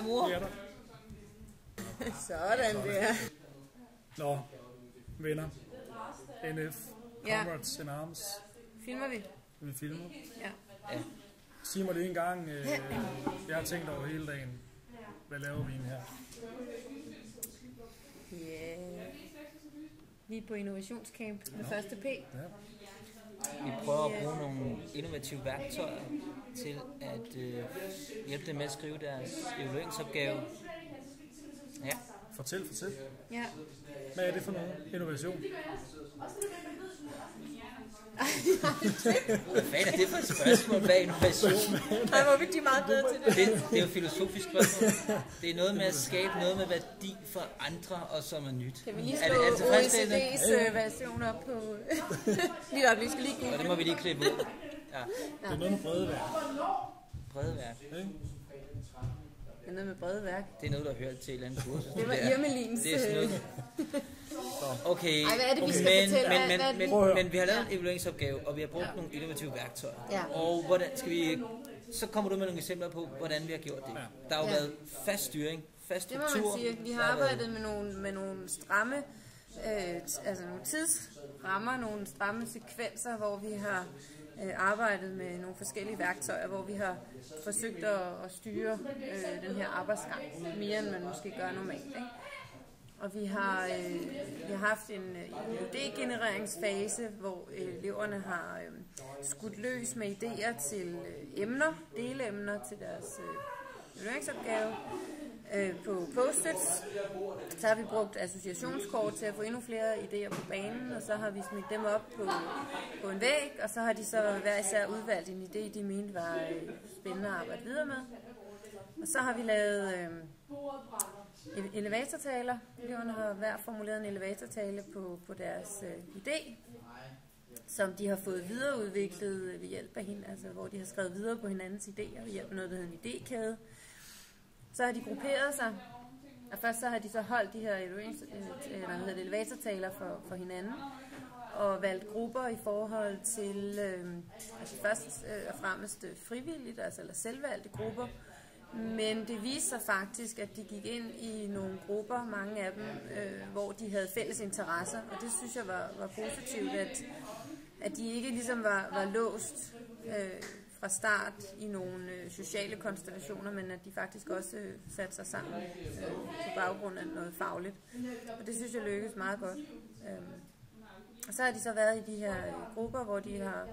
mor. Ja, der. Sådan der. Nå, venner. NF. Comrades in Arms. Filmer vi? Vi filmer. Ja. Ja. Sig mig lige en gang, jeg har tænkt over hele dagen. Hvad laver vi her? Yeah. Vi er på innovationscamp med første P. Ja. Vi prøver at bruge nogle innovative værktøjer til at hjælpe dem med at skrive deres evalueringsopgave. Ja. Fortæl. Ja. Hvad er det for noget innovation? Hvad fanden er det for et spørgsmål? Hvad er innovation? Ej, hvor er de meget bedre til det. Det er jo et filosofisk spørgsmål. Det er noget med at skabe noget med værdi for andre, og som er nyt. Kan vi lige Er slå det tilfredsstillende? OECD's version op på... lige op, vi skal lige Og google. det må vi lige klippe ud. Ja. Det er noget med bredeværk. Bredeværk. Ikke? Det er noget med brede værk. Det er noget, der har hørt til et eller andet kursus. Det var der. Irmelins... Det er sådan noget. Okay, Ej, hvad er det, vi skal fortælle? men vi har lavet en evalueringsopgave, og vi har brugt nogle innovative værktøjer. Ja. Og hvordan skal vi... Så kommer du med nogle eksempler på, hvordan vi har gjort det. Der har jo været fast styring, fast Det må struktur. man sige. Vi har arbejdet med nogle stramme, altså nogle tidsrammer, nogle stramme sekvenser, hvor vi har arbejdet med nogle forskellige værktøjer, hvor vi har forsøgt at styre den her arbejdsgang mere, end man måske gør normalt. Ikke? Og vi har haft en idégenereringsfase, hvor eleverne har skudt løs med idéer til emner, delemner til deres evalueringsopgave på post-its. Så har vi brugt associationskort til at få endnu flere idéer på banen, og så har vi smidt dem op på en væg, og så har de så hver især udvalgt en idé, de mente var spændende at arbejde videre med. Og så har vi lavet elevatortaler. Eleverne har hver formuleret en elevatortale på deres idé, som de har fået videreudviklet ved hjælp af hende, altså hvor de har skrevet videre på hinandens idéer ved hjælp af noget, der hedder en idékæde. Så har de grupperet sig, og først så har de så holdt de her elevatortaler for hinanden, og valgt grupper i forhold til, altså først og fremmest frivilligt, altså eller selvvalgte grupper, men det viste sig faktisk, at de gik ind i nogle grupper, mange af dem, hvor de havde fælles interesser, og det synes jeg var positivt, at de ikke ligesom var låst fra start i nogle sociale konstellationer, men at de faktisk også satte sig sammen på baggrund af noget fagligt. Og det synes jeg lykkedes meget godt. Og så har de så været i de her grupper, hvor de har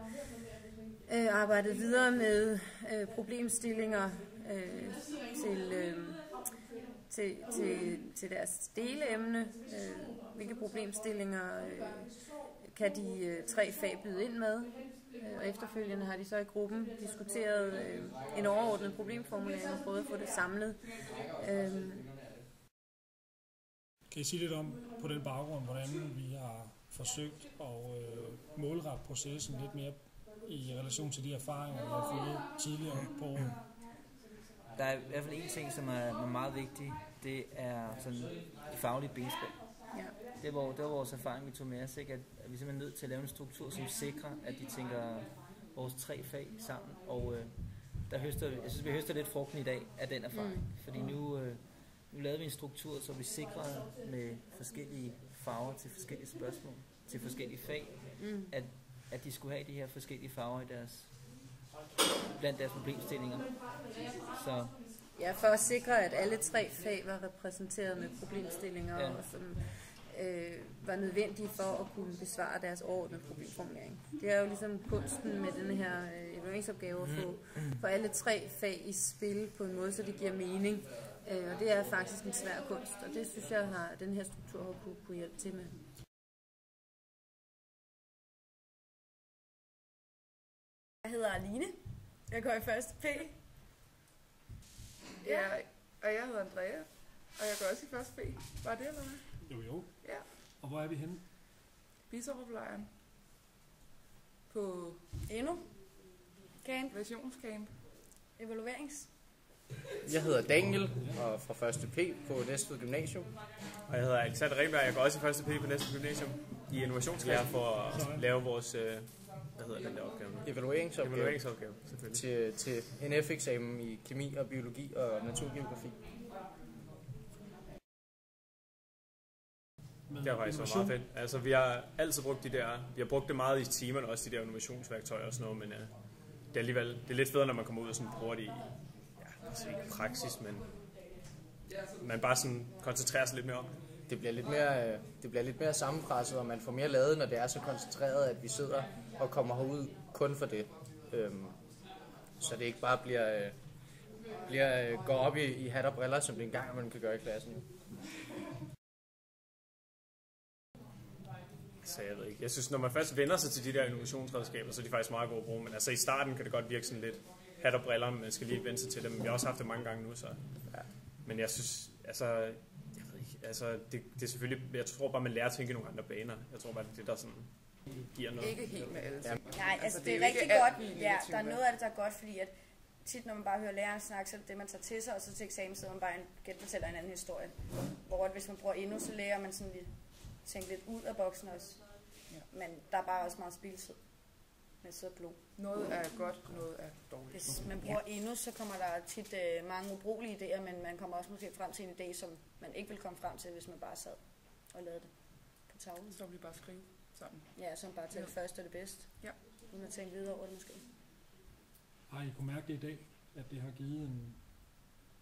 arbejdet videre med problemstillinger til deres deleemne. Hvilke problemstillinger kan de 3 fag byde ind med? Og efterfølgende har de så i gruppen diskuteret en overordnet problemformulering og prøvet at få det samlet. Kan I sige lidt om på den baggrund, hvordan vi har forsøgt at målrette processen lidt mere i relation til de erfaringer, vi har fået tidligere på året? Der er i hvert fald en ting, som er meget vigtig. Det er sådan de faglige benspænd. Ja. Det var vores erfaring, vi tog med os, ikke? At vi simpelthen er nødt til at lave en struktur, som sikrer, at de tænker vores 3 fag sammen. Og jeg synes, vi høster lidt frugten i dag af den erfaring. Fordi nu lavede vi en struktur, så vi sikrede med forskellige farver til forskellige spørgsmål, til forskellige fag, at de skulle have de her forskellige farver i blandt deres problemstillinger. Så Ja, for at sikre, at alle 3 fag var repræsenteret med problemstillinger, ja, og som var nødvendige for at kunne besvare deres overordnede problemformulering. Det er jo ligesom kunsten med denne her evalueringsopgave at få alle 3 fag i spil på en måde, så det giver mening. Og det er faktisk en svær kunst, og det synes jeg, at den her struktur har kunne hjælpe til med. Jeg hedder Aline. Jeg går i første P. Ja, og jeg hedder Andrea. Og jeg går også i første P. Var det eller hvad? Jo. Ja. Og hvor er vi henne? Biserup-lejren. På Endnu? innovationscamp. Evaluerings? Jeg hedder Daniel, og fra 1. P på Næstved Gymnasium. Og jeg hedder Alexander Renberg, jeg går også i 1. P på Næstved Gymnasium i innovationsklasse for at lave vores hvad hedder den der opgave nu? Evalueringsopgave Selvfølgelig. til en F-eksamen i kemi og biologi og naturgeografi. Det har faktisk været meget fedt. Altså, vi har altid brugt vi har brugt det meget i timerne, også de der innovationsværktøjer og sådan noget, men det er alligevel, det er lidt federe, når man kommer ud og sådan bruger det i, altså ikke praksis, men man bare sådan koncentrerer sig lidt mere om det. Det bliver lidt mere sammenpresset, og man får mere lavet, når det er så koncentreret, at vi sidder og kommer herud kun for det. Så det ikke bare går op i hat og briller, som det engang man kan gøre i klassen. Så jeg ved ikke. Jeg synes, når man først vender sig til de der innovationsredskaber, så er de faktisk meget gode at bruge. Men altså i starten kan det godt virke sådan lidt hat og briller, man skal lige vende sig til dem. Men vi har også haft det mange gange nu, så. Ja. Men jeg synes, altså, jeg ved ikke, altså det er selvfølgelig, jeg tror bare, man lærer at tænke i nogle andre baner. Jeg tror bare, det er det, der sådan giver noget. Ikke helt med alle ting. Nej, altså det er rigtig godt. Ja, der er noget af det, der er godt, fordi at tit, når man bare hører læreren snakke, så er det det, man tager til sig, og så til eksamen sidder man bare genfortæller en anden historie. Hvor hvis man bruger endnu, så lærer man sådan lidt, tænke lidt ud af boksen også. Ja. Men der er bare også meget spildtid med så blod. Noget er godt, noget er dårligt. Hvis man bruger endnu, så kommer der tit mange ubrugelige idéer, men man kommer også måske frem til en idé, som man ikke ville komme frem til, hvis man bare sad og lavede det på tavlen. Så vil bare skrive sammen. Ja, så bare tage det første og det bedste. Ja. Uden at tænke videre over det måske. Har I kunne mærke det i dag, at det har givet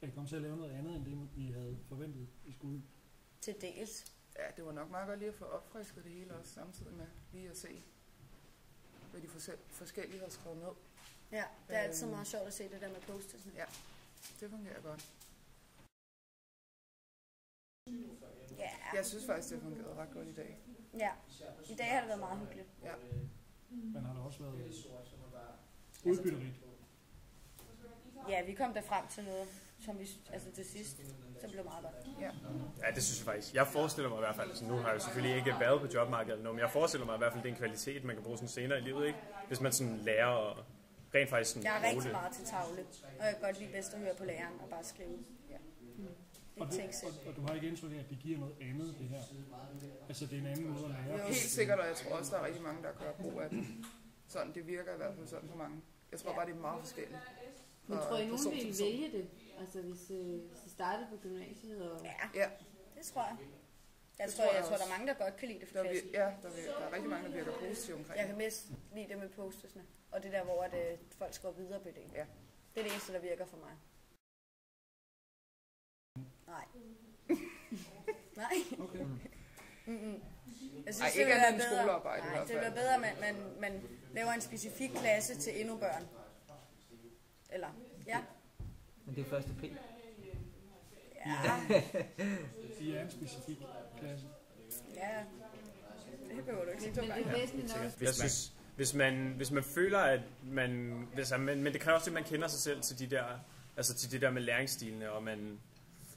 at I kom til at lave noget andet, end det I havde forventet i skolen? Til dels. Ja, det var nok meget godt lige at få opfrisket det hele også, samtidig med lige at se, hvad de forskellige har skrevet ned. Ja, det er altid meget sjovt at se det der med post-it'ene. Ja, det fungerer godt. Ja. Jeg synes faktisk, det fungerede ret godt i dag. Ja, i dag har det været meget hyggeligt. Ja. Men har det også været udbytterigt? Ja, vi kom der frem til noget, som vi, altså til sidst, så blev meget godt. Ja. Ja, det synes jeg faktisk. Jeg forestiller mig i hvert fald, altså nu har jeg jo selvfølgelig ikke været på jobmarkedet eller noget, men jeg forestiller mig i hvert fald, det er en kvalitet, man kan bruge sådan senere i livet, ikke? Hvis man sådan lærer at rent faktisk sådan Jeg er bruge rigtig det. meget til tavle, og jeg kan godt lide bedst at høre på læreren og bare skrive. Ja. Og du har ikke indtryk af, at det giver noget andet, det her? Altså, det er en anden måde at lære? Helt sikkert, og jeg tror også, der er rigtig mange, der gør brug af det. Sådan, det virker i hvert fald sådan for mange. Jeg tror bare, det er meget forskelligt. Men tror I, nogen vil vælge det? Altså, hvis I startede på gymnasiet? Og... Ja, det tror jeg. Jeg tror, der er mange, der godt kan lide det for klassen. Ja, der er rigtig mange, der virker positivt omkring. Jeg kan mest lide det med post-it'ene. Og det der, hvor folk går videre på det. Ja. Det er det eneste, der virker for mig. Nej. Nej. Okay. Jeg synes, ikke andet end skolearbejde i hvert det fald. bliver bedre, at man laver en specifik klasse til endnu børn. Eller, ja. Men det er første P. Ja. I er en specifik klasse. Ja. Det behøver du ikke sige. Men det er væsentligt nok. Hvis man føler, at man... men det kræver også, at man kender sig selv til de der, altså til det der med læringsstilene, og man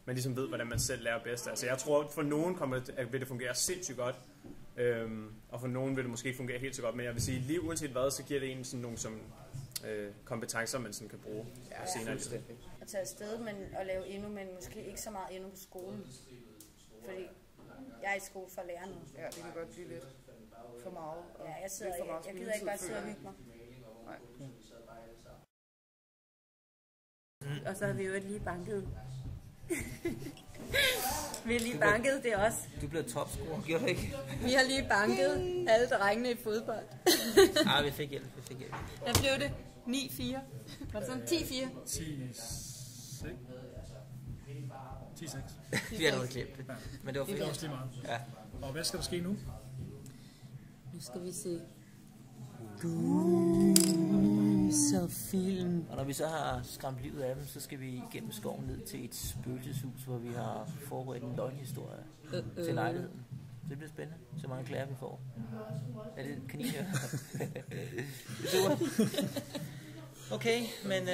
ligesom ved, hvordan man selv lærer bedst. Altså jeg tror, for nogen vil det fungere sindssygt godt, og for nogen vil det måske ikke fungere helt så godt, men jeg vil sige, lige uanset hvad, så giver det en sådan nogle som kompetencer, man sådan kan bruge senere i livet. At tage afsted, men at lave endnu, men måske ikke så meget endnu på skolen. Fordi jeg er i skole for at lære noget. Ja, det kan godt blive lidt for meget. Ja, jeg gider ikke bare sidde og hygge mig. Nej. Og så har vi jo lige banket. Vi har lige banket det også. Du blev topscorer, gjorde du ikke? Vi har lige banket alle drengene i fodbold. Vi fik hjælp. Der blev det 9-4. Var det sådan 10-4? 10-6. 10-6. Vi har nok glemt det. Men det var Det er fedt. også lige meget. Ja. Og hvad skal der ske nu? Nu skal vi se. Så film. Og når vi så har skræmt livet af dem, så skal vi igennem skoven ned til et spøgelseshus, hvor vi har forberedt en løgnhistorie til lejligheden. Det bliver spændende, så mange klager vi får. Er det kaninhør? Det er super. Okay, men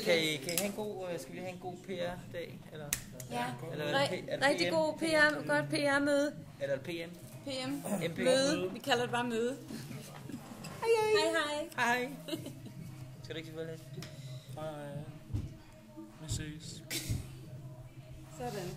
kan I have en god, skal vi have en god PR-dag? Eller? Ja, Eller rigtig god PR, godt PR-møde. Eller PM? PM. Møde. Vi kalder det bare møde. Hej. Hej. Skal du ikke sige farvel? Hej. Vi ses. Sådan.